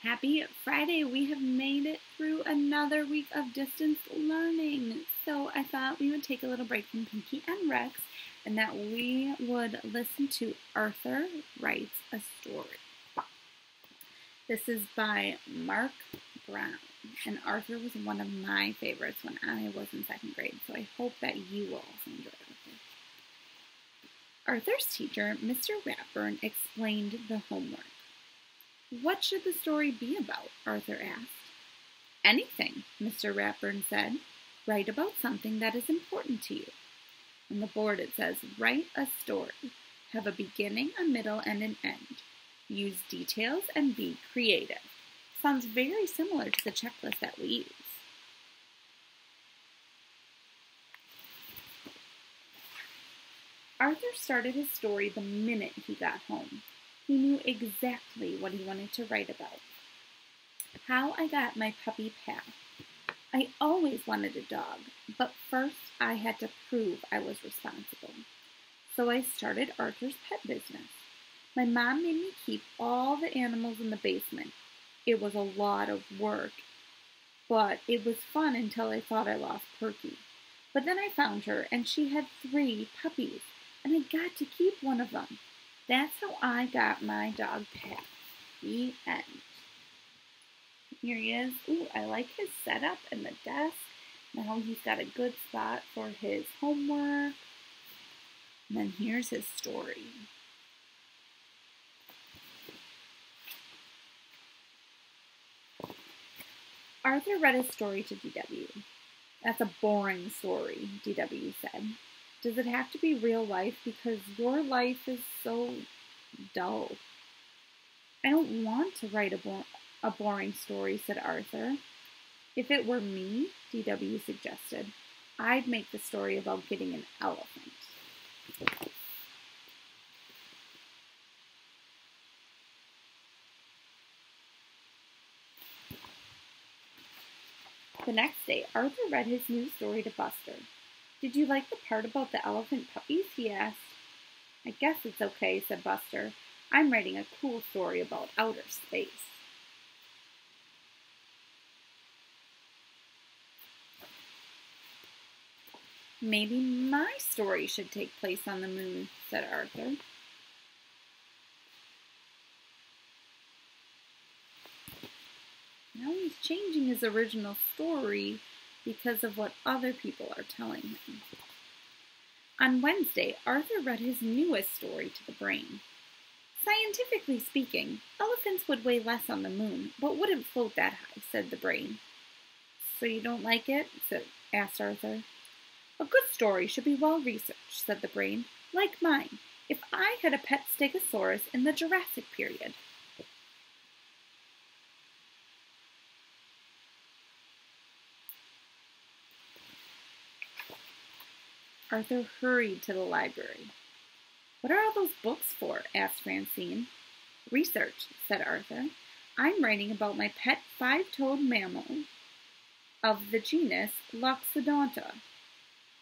Happy Friday! We have made it through another week of distance learning. So I thought we would take a little break from Pinky and Rex and that we would listen to Arthur Writes a Story. This is by Marc Brown. And Arthur was one of my favorites when I was in second grade. So I hope that you will also enjoy Arthur. Arthur's teacher, Mr. Ratburn, explained the homework. "What should the story be about?" Arthur asked. "Anything," Mr. Ratburn said. "Write about something that is important to you." On the board it says, "Write a story. Have a beginning, a middle, and an end. Use details and be creative." Sounds very similar to the checklist that we use. Arthur started his story the minute he got home. He knew exactly what he wanted to write about. "How I got my puppy Pat. I always wanted a dog, but first I had to prove I was responsible. So I started Arthur's pet business. My mom made me keep all the animals in the basement. It was a lot of work, but it was fun until I thought I lost Perky. But then I found her, and she had 3 puppies, and I got to keep one of them. That's how I got my dog Pat." The end. Here he is. Ooh, I like his setup and the desk. Now he's got a good spot for his homework. And then here's his story. Arthur read his story to DW. "That's a boring story," DW said. "Does it have to be real life? Because your life is so dull." "I don't want to write a boring story," said Arthur. "If it were me," DW suggested, "I'd make the story about getting an elephant." The next day, Arthur read his new story to Buster. "Did you like the part about the elephant puppies?" he asked. "I guess it's okay," said Buster. "I'm writing a cool story about outer space." "Maybe my story should take place on the moon," said Arthur. Now he's changing his original story because of what other people are telling him. On Wednesday, Arthur read his newest story to the brain. "Scientifically speaking, elephants would weigh less on the moon, but wouldn't float that high," said the brain. "So you don't like it?" asked Arthur. "A good story should be well researched," said the brain, "like mine, if I had a pet stegosaurus in the Jurassic period." Arthur hurried to the library. "What are all those books for?" asked Francine. "Research," said Arthur. "I'm writing about my pet 5-toed mammal of the genus Loxodonta."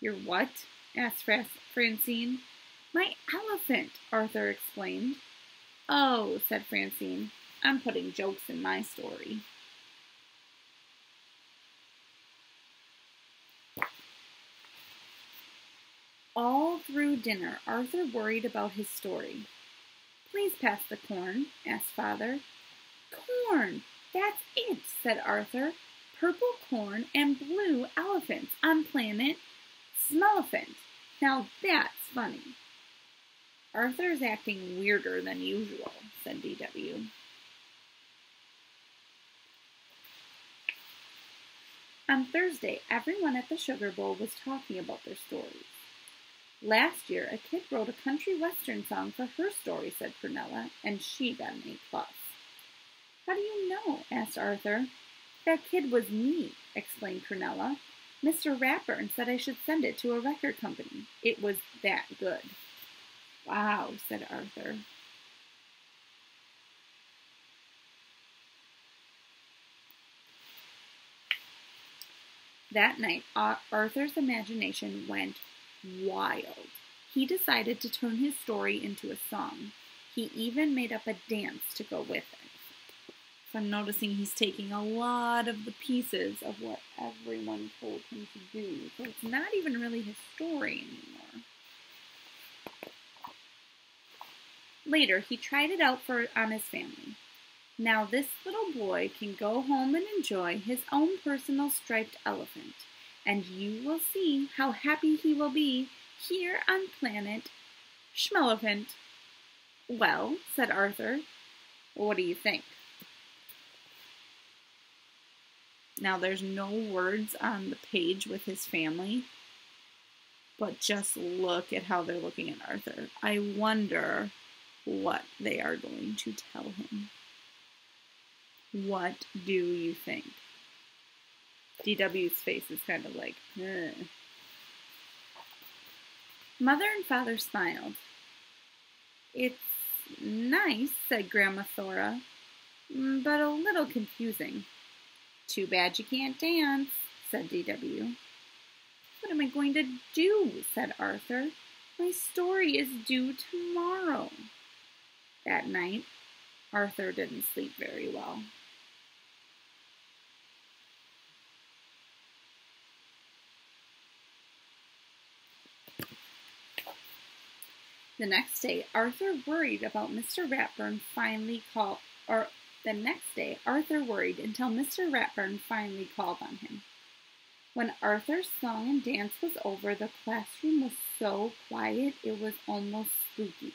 "Your what?" asked Francine. "My elephant," Arthur explained. "Oh," said Francine, "I'm putting jokes in my story." All through dinner, Arthur worried about his story. "Please pass the corn," asked Father. "Corn! That's it," said Arthur. "Purple corn and blue elephants on planet Smellephant. Now that's funny." "Arthur's acting weirder than usual," said DW. On Thursday, everyone at the Sugar Bowl was talking about their stories. "Last year, a kid wrote a country western song for her story," said Prunella, "and she got an A+. "How do you know?" asked Arthur. "That kid was me," explained Prunella. "Mr. Ratburn said I should send it to a record company. It was that good." "Wow," said Arthur. That night, Arthur's imagination went wild. He decided to turn his story into a song. He even made up a dance to go with it. I'm noticing he's taking a lot of the pieces of what everyone told him to do. So it's not even really his story anymore. Later, he tried it out on his family. Now this little boy can go home and enjoy his own personal striped elephant, and you will see how happy he will be here on planet Schmelephant. Well, said Arthur, what do you think? Now there's no words on the page with his family, but just look at how they're looking at Arthur. I wonder what they are going to tell him. What do you think? DW's face is kind of like, ugh. Mother and Father smiled. It's nice, said Grandma Thora, but a little confusing. Too bad you can't dance, said DW. What am I going to do, said Arthur. My story is due tomorrow. That night, Arthur didn't sleep very well. The next day, Arthur worried until Mr. Ratburn finally called on him. When Arthur's song and dance was over, the classroom was so quiet it was almost spooky.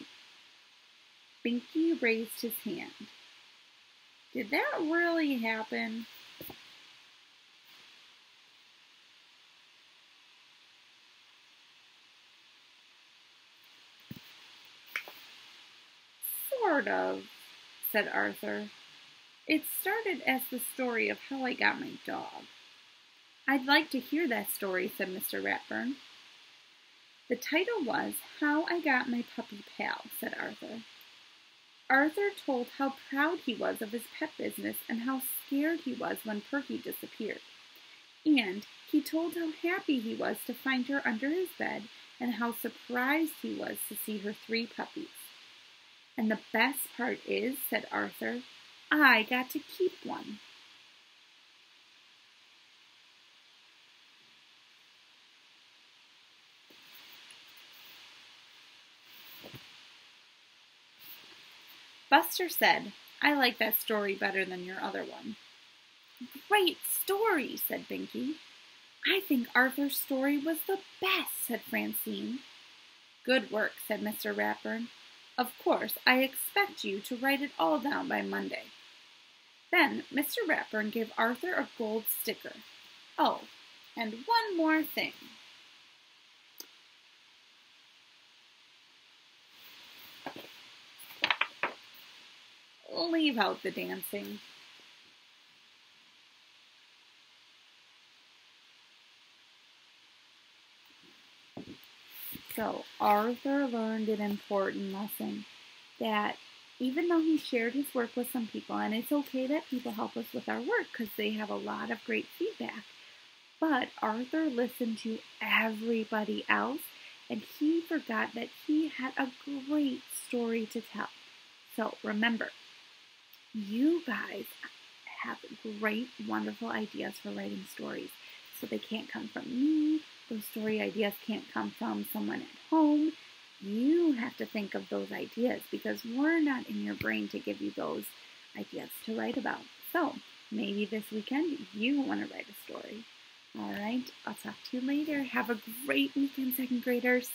Binky raised his hand. Did that really happen? Sort of, said Arthur. It started as the story of how I got my dog. I'd like to hear that story, said Mr. Ratburn. The title was How I Got My Puppy Pal, said Arthur. Arthur told how proud he was of his pet business and how scared he was when Perky disappeared. And he told how happy he was to find her under his bed and how surprised he was to see her 3 puppies. And the best part is, said Arthur, I got to keep one. Buster said, I like that story better than your other one. Great story, said Binky. I think Arthur's story was the best, said Francine. Good work, said Mr. Ratburn. Of course, I expect you to write it all down by Monday. Then Mr. Ratburn gave Arthur a gold sticker. Oh, and one more thing. Leave out the dancing. So Arthur learned an important lesson, that even though he shared his work with some people, and it's okay that people help us with our work because they have a lot of great feedback, but Arthur listened to everybody else and he forgot that he had a great story to tell. So remember, you guys have great, wonderful ideas for writing stories. So they can't come from me. Those story ideas can't come from someone at home. You have to think of those ideas because we're not in your brain to give you those ideas to write about. So maybe this weekend you want to write a story. All right, I'll talk to you later. Have a great weekend, second graders.